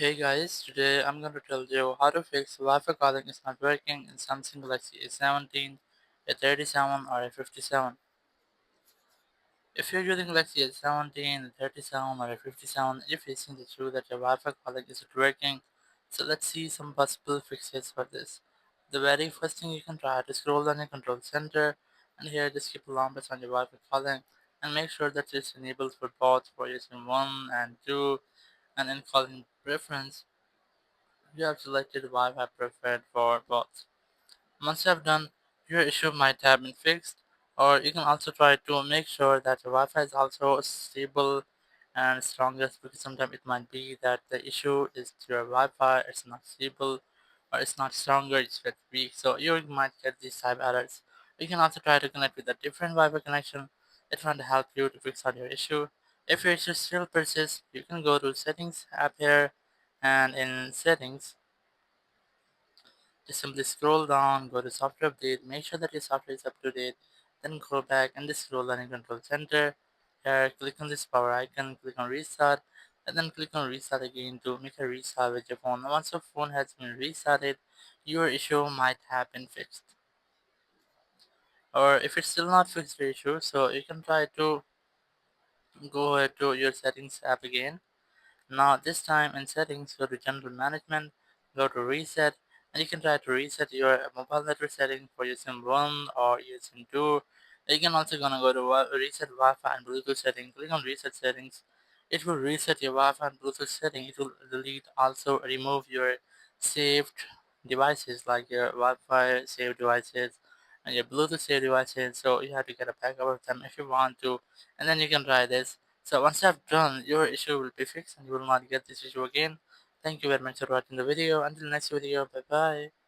Hey guys, today I'm going to tell you how to fix Wi-Fi calling is not working in Samsung Galaxy A17, A37 or A57. If you're using Galaxy A17, A37 or A57, you're facing the issue that your Wi-Fi calling isn't working. So let's see some possible fixes for this. The very first thing you can try to scroll down your control center and here just keep alarm bells on your Wi-Fi calling and make sure that it's enabled for both for using 1 and 2 and in calling preference you have selected Wi-Fi preferred for both. Once you have done, your issue might have been fixed, or you can also try to make sure that your Wi-Fi is also stable and strongest because sometimes it might be that the issue is your Wi-Fi, it's not stable, or it's not stronger, it's very weak, so you might get these type errors. You can also try to connect with a different Wi-Fi connection. It might help you to fix out your issue. If your issue still persists, you can go to settings app here, and in settings just simply scroll down, go to software update, make sure that your software is up to date, then go back and just scroll down in control center. Here, click on this power icon, click on restart, and then click on restart again to make a restart with your phone. Once your phone has been restarted, your issue might have been fixed. Or if it's still not fixed your issue, so you can try to go ahead to your settings app again. Now this time in settings, go to general management, go to reset, and you can try to reset your mobile network setting for using 1 or using 2. You can also gonna go to reset Wi-Fi and Bluetooth setting. Click on reset settings. It will reset your Wi-Fi and Bluetooth setting. It will delete also remove your saved devices like your Wi-Fi saved devices and your Bluetooth saved devices. So you have to get a backup of them if you want to, and then you can try this. So once you have done, your issue will be fixed and you will not get this issue again. Thank you very much for watching the video. Until next video, bye bye.